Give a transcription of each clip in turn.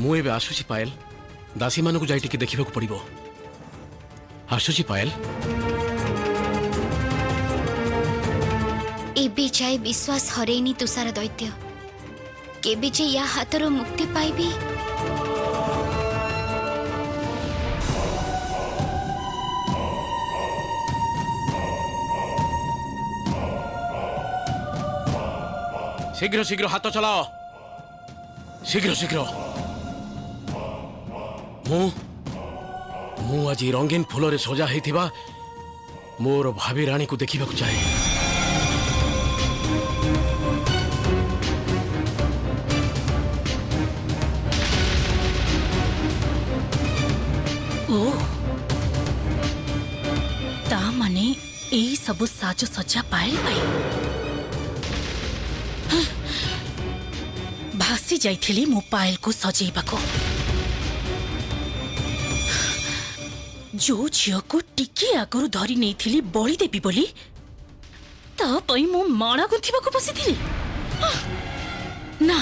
मु एबे आसुची पायल दासी मानकु जाई टिके देखिबा को पड़िबो। आसुची पायल एबे जाए विश्वास हरेनी तुषार दैत्य केबे जे या हाथरो मुक्ति पाइबी। शीघ्र शीघ्र हाथ चलाओ शीघ्र शीघ्र। मु आज रंगीन फूल रे सजा हेथिबा मोर भाभी रानी को देखिबा को चाहे। ओ ता माने एई सब साज सज्जा पायल पाई भासी जाइथिली मो पायल को सजेबा को। जो झियो को टिके आगरु धरी नहीं थिली बळी देबी बोली ता पई मो माणा गुंथिबा को बसिथिली। ना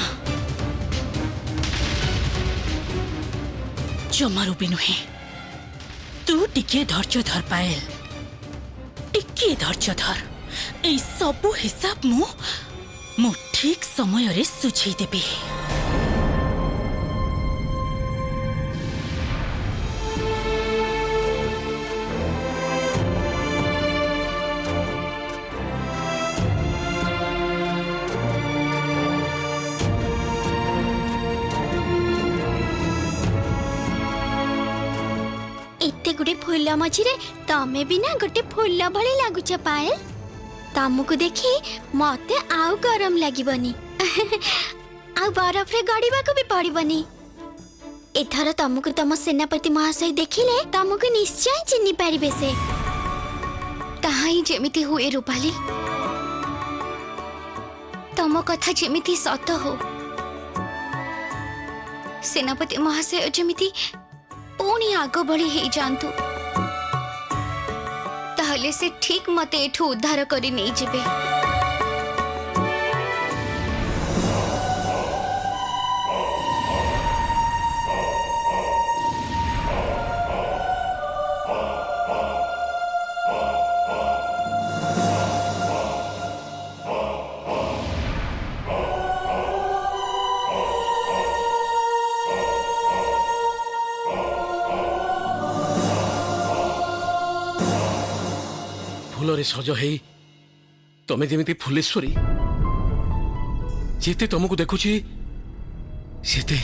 जमारू भी नुहे तू टिके धैर्य धर पायल टिके धैर्य धर ए सबु हिसाब मु ठीक समय रे सुझी देबी। एते गुडे फूल मझिरे तमे भी ना गोटे फूल भली लागुछ पायल। तमको देखी मते आउ गरम लागिबनी आउ बरफ रे गड़ीबा को भी पड़िबनी। एथर तमको तम सेनापति महाशय देखिले तमको निश्चय चिन्नी पारिबे से। ताहाई जेमिति हुए रूपाली तम कथा जेमिति सत हो। सेनापति महाशय जेमिति पुणी आग बढ़ी हे जानतु ताहले से ठीक मते एठू उद्धार करी नहीं जिबे। फूल सज है तमे जेमिति फुलेश्वरी जेते तुमको देखुची सेते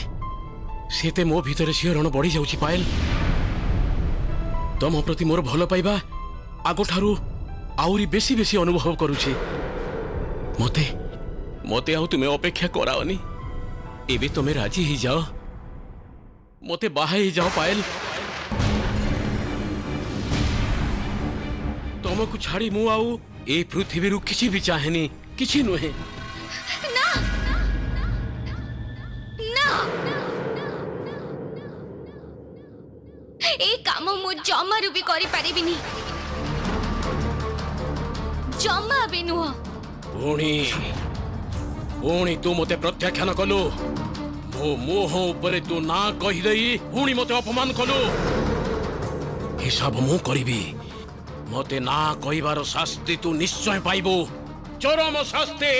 सेते मो भीतर शिहरण बढ़ी जाउची पायल। तम प्रति मोर भल पाइबा आगो ठारू आउरी बेसी बेसी अनुभव करूची। मते मते आउ तुमे अपेक्षा कराओनी एबे तमे राजी ही जाओ मते बाहा ही जाओ पायल। तुमको छाड़ी मु आउ ए पृथ्वी रु किसी भी चाहेनी किसी नुहे। ना ना ए काम मु जमारू भी करि परिबिनी जमा भी नुह। पुणी तू मते प्रत्याख्यान कलु मो मोह उपरे तू ना कहि देई पुणी मते अपमान कलु। हिसाब मु करिबी मते ना कहिबार शास्ति तू निश्चय पाइबो चरम शास्ति।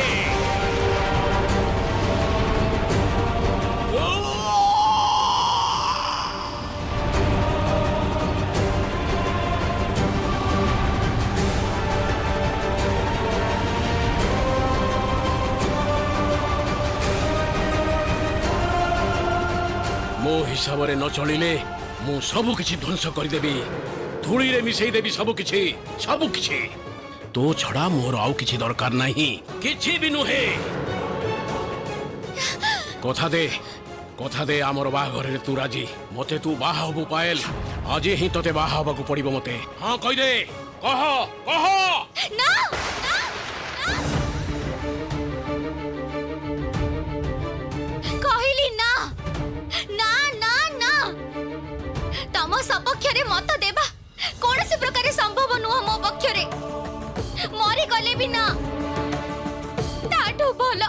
मो हिसाब रे न चलिले मु सब किछि ध्वंस करदेबी धूली रे मिसई देबी सब किछि। तो छड़ा मोर आउ किछि दरकार नहीं किछि भी नुहे। कथा दे आमर बाघर रे तू राजी मते तू बाहा हबु पायल आज ही तते बाहा हबा को पड़िबो मते। हां कहि दे कह ना कहली ना ना ना ना तम सपक्ष रे मत देबा कौन से प्रकार संभव नुह मो पक्ष रे मरी गले भी ना ताठू भल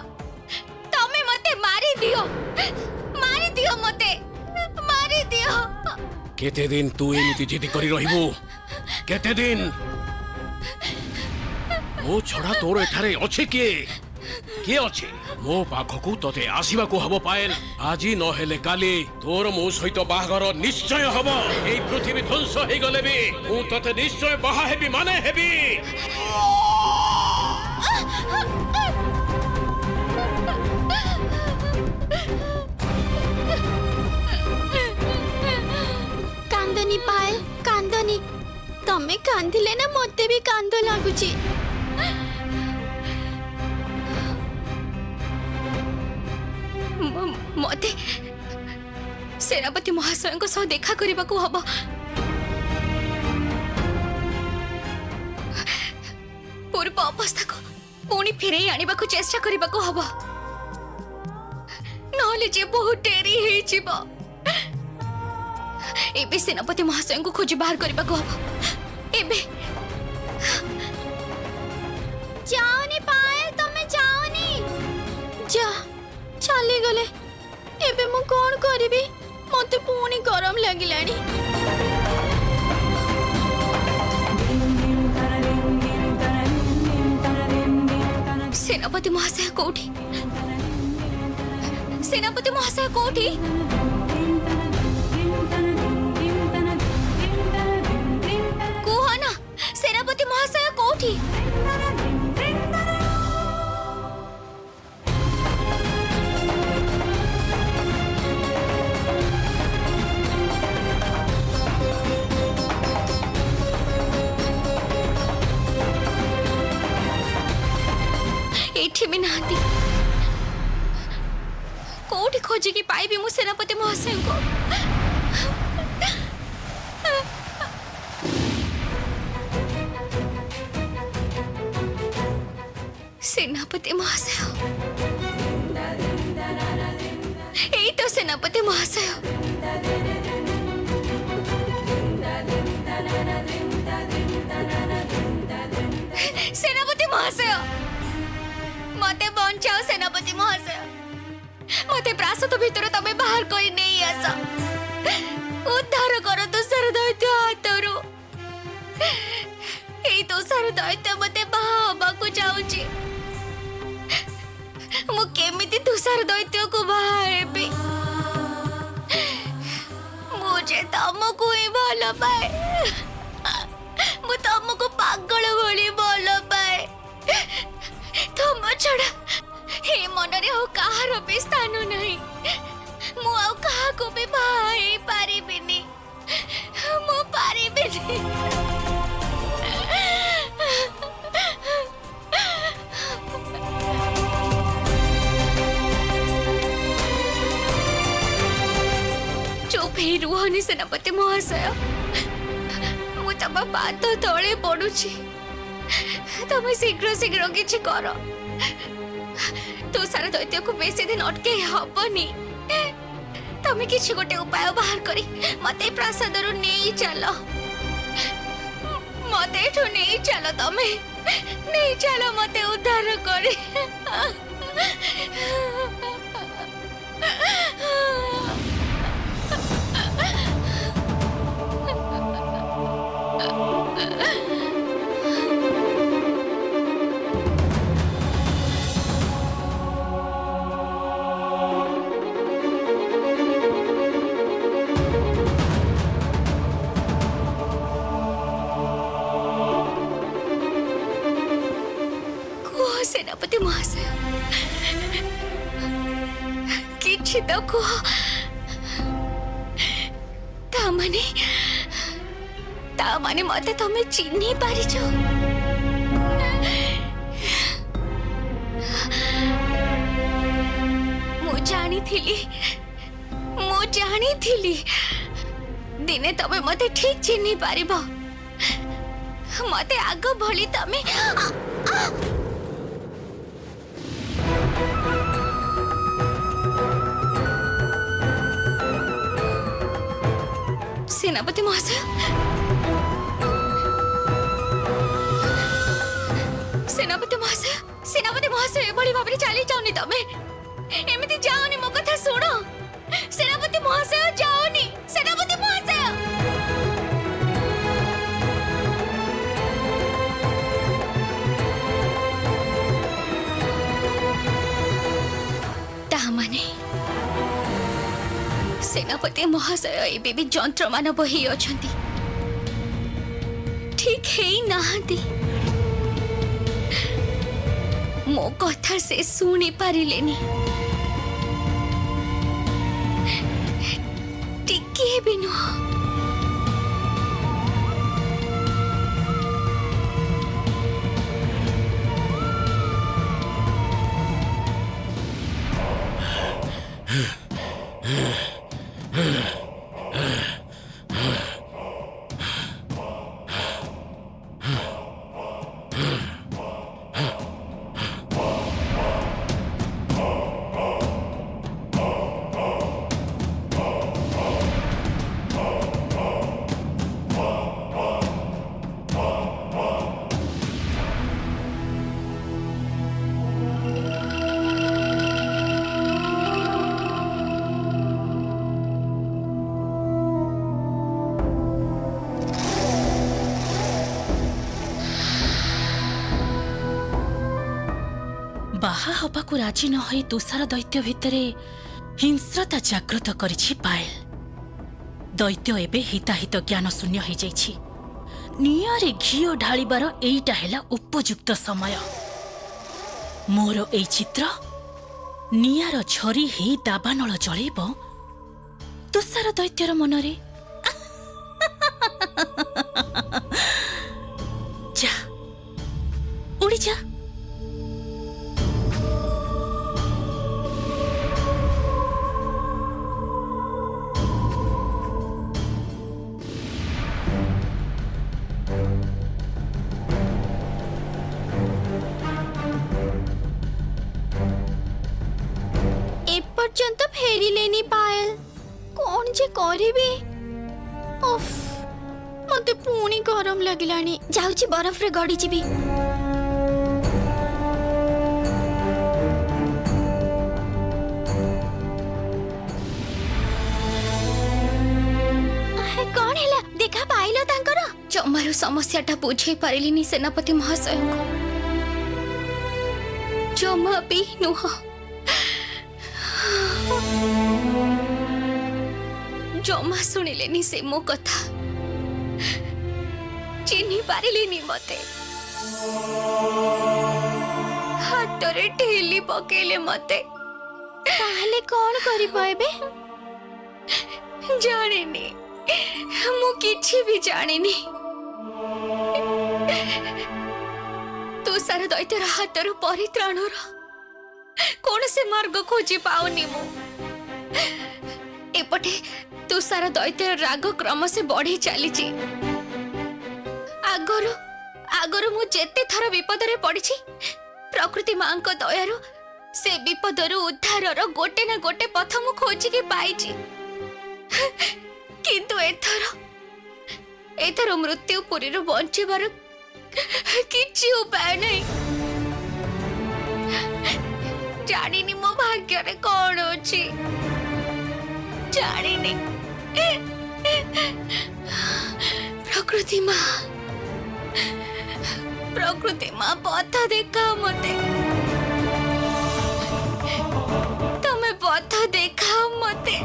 तमे मते मारी दियो मते मारी दियो। केते दिन तू एमिति जिद करी रहिबू? केते दिन? मो छड़ा तोर एठारे अछि के अछि? मो पाखकू तते आसीबाकू हबो पाएल। आजी न हेले काली तोर मो सहित बाहागर निश्चय हबो। एई पृथ्वी ध्वंस हे गले भी मु तते निश्चय बाहा हेबी माने हेबी। कांदनी पायल कांदनी, तमे कांदिले ना मते भी कांद लागुची। मते सेनापति महाशय सह देखा करने को हब। पूर्व अवस्था को पुणी फेरे आने को चेष्टा करने को हब, नहले जे बहुत डेरी हे जिवो। एबे सेनापति महाशय को खोजी बाहर करने को हब। एबे जाओनी पायल, तमे जाओनी। जा चली गले। एबे मु कोन करिबी? मते पुणी गरम लागिलानी। सेनापति महाशय कोठी? सेनापति महाशय कोठी? कुह ना, सेनापति महाशय कोठी? एठी नहाती कोठी खोजी की पाइबी मु सेनापति महाशय को? सेनापति महाशय, यही तो सेनापति महाशय। सेनापति महाशय मते बचाओ। सेनापति महाशय मते प्रासाद भीतर तमे बाहर कोई नहीं आस। उद्धार करो तुषार दैत्य हाथरू। एई तुषार दैत्य मते बाहा को जाउची। मु केमिति तुषार दैत्य को बाहा हेबी? मुझे तमको ही भल पाए। मु तमको पागल भली भल पाए। तुम छड़ा हे मनरे हो कहार भी स्थान नहीं। मु आउ कहा को भी भाई पारिबिनी। मु पारिबिनी। चुप ही रुहनी सेनापति महाशय। मु तम पाद तले पड़ुची। तमे शीघ्र शीघ्र किछि कर। तुषार दैत्य को बेसी दिन अटके हबनी। तमे किछि गोटे उपाय बाहर करी मते प्रासादरु नेई चलो। मते एठु नेई चलो। तमे नेई चलो मते उद्धार करी। सेनापति महाशय किछि तो कह। तामाने मते तमे चिन्ही पारिछ। मु जानी थिली दिने तमे मते ठीक चिन्ही पारिबो। मते आग भली तमे सेनापति महाशय सेनापति महाशय बड़ी भाବରେ ଚାଲି ଯାଉନି ତମେ। ଏମିତି ଯାଉନି, ମୋ କଥା ଶୁଣ। सेनापति सेनापति महाशय एबे भी जंत्र मानव ही अछंती ठीक है नहांती मो कथा से सुनी पारिलेनी टिके भी नुह बाहा हबाकू राजी न होई तुषार दैत्य भितरे हिंस्रता जागृत करिछि पायल। दैत्य एबे हिताहित ज्ञान शून्य हो जाइछि। निआरे घिओ ढालिबार एइटा हेला उपयुक्त समय। मोर एई चित्र निआर झरी ही दाबानल जळेब तुषार दैत्यर मनरे। जा उड़ी जा। एपर्यंत फेरी लेनी पायल कौन जे करिबे उफ मते पुणी गरम लागिलानी जाउची बरफ रे गडी जिबी। कौन हैला देखा पाइलो तांकर जमारू समस्याटा बुझे पारिलिनी सेनापति महाशय को जमा भी नुह जमा शुणिलेनी से मो कथा चिन्ही पारिलेनी मते हाथरे ठेली पकेले मते ताहले कौन करिबो एबे जानिनी मु किछि भी जानिनी तुषार दैत्यर हाथर परित्राणर कौन से मार्ग खोजी पाऊनी मु एपटे तुषार दैत्य राग क्रम से बढ़ी चली आगरु आगरु मु जेते थर विपद रे पड़िछि प्रकृति मां को दयारु से विपदरु उद्धारर गोटे ना गोटे पथ मु खोजी के पाइछि किंतु एथर मृत्यु पुरी रु बंचिबार किछि उपाय नहीं जानिनी मो भाग्य रे कौन अछि जानिनी प्रकृति माँ पथ देखा मते तमे पथ देखा मते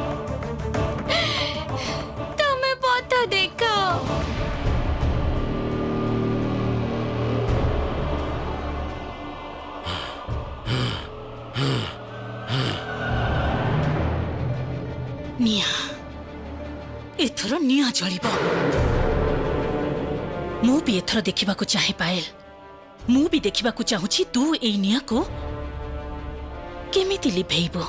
तमे पथ देखा निया एथर निया जलिब मु भी एथर देखिबा को चाहे पायल मु भी देखिबा को चाहूची तू एई निया को केमिति लिभेइबो।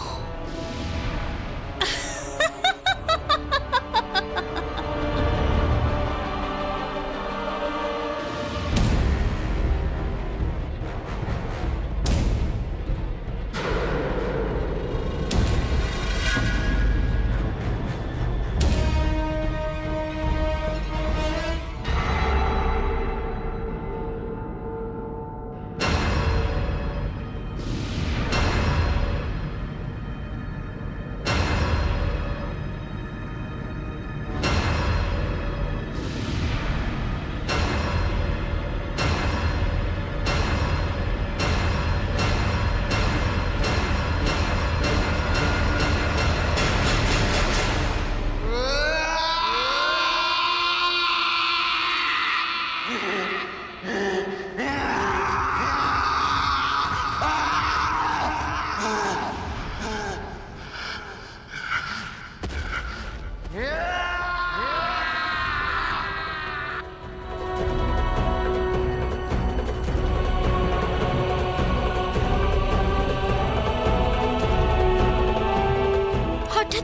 हठात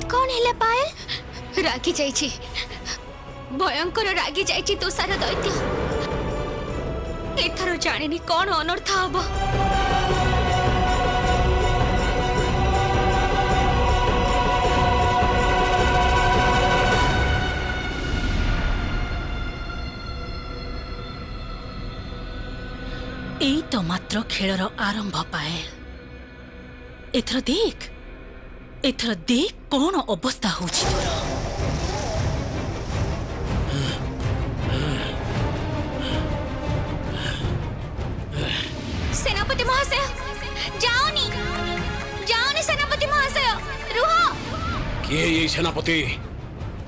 कौन है पायल? रागी जाइछि, भयंकर रागी जाइछि तुषार दैत्य। एथर जानिनी कौन अनर्थ हब। एई तो मात्र खेलर आरंभ पायल। एथर देख कौन अवस्था होछि तोर। सेनापति महाशय जाओनी सेनापति महाशय रुह। किए ये सेनापति?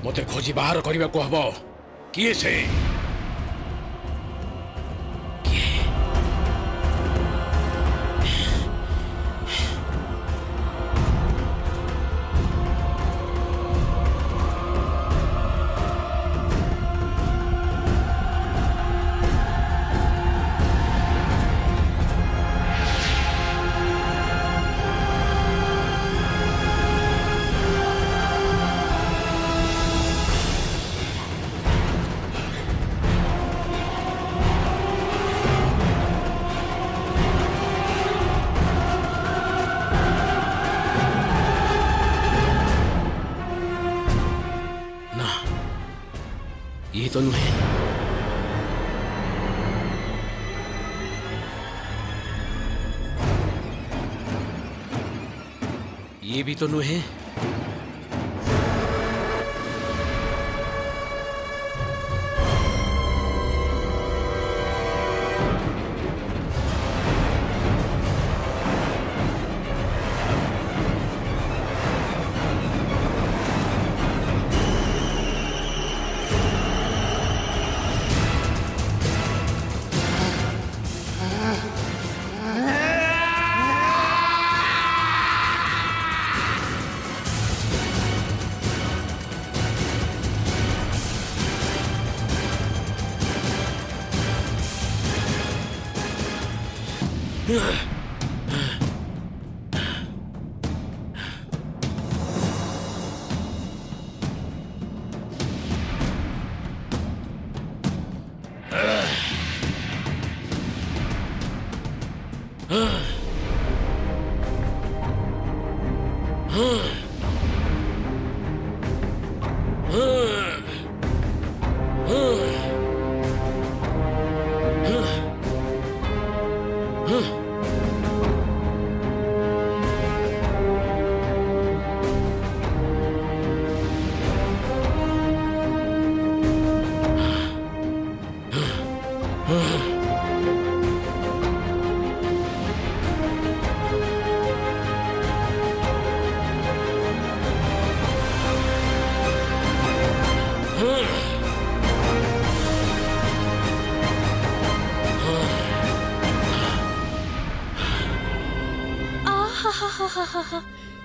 मते खोजी बाहर करबा को हबो। किए से? ये तो नुहे। ये भी तो नुहे।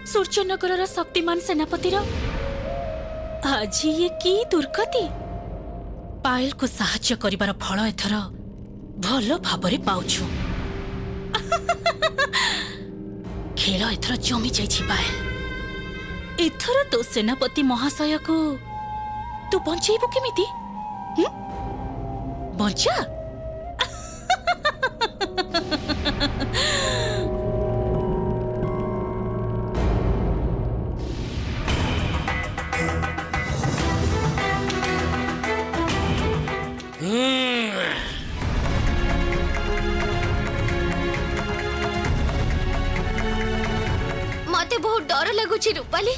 सूर्यनगर शक्तिमान सेनापतिर आज ये की दुर्गति। पायल को साहाय्य करिबार फल एथर भल भाबरे पाउछु। खेल एथर जमी जाइछि पायल। एथर तो सेनापति महाशय को तू बंचेबु केमिति? बंचा मते बहुत डर लगुची रूपाली।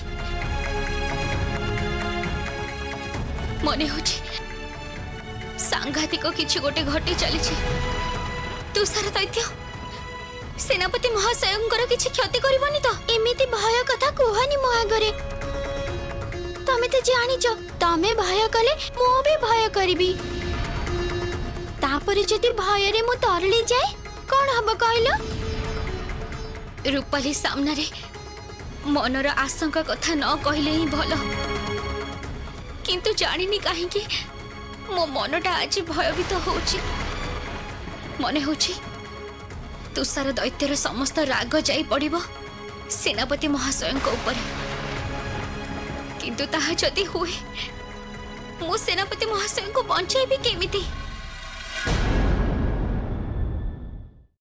मने होची सांघातिक किछि गोटे घटी चली तुषार दैत्य सेनापति महाशयंकर किछि क्षति करबनी तो? एमिति भय कथा कुहानी मो आगरे। तमे तो जानिच तमे भय कले मो भी भय करबी। तापरे जदि भय रे मो तरली जाए कोन हबो कहलो? रूपाली सामने रे मनर आशंका कथा न कहले ही भल। किंतु जानिनी काहेकि मो मनटा आज भयभीत होउची। मने होउची तुषार दैत्यर समस्त राग जाई पड़िबो सेनापति महाशयଙ୍କ ऊपर। किंतु ताहा जदि हुए मो सेनापति महाशय को बंचाइबी केमिति?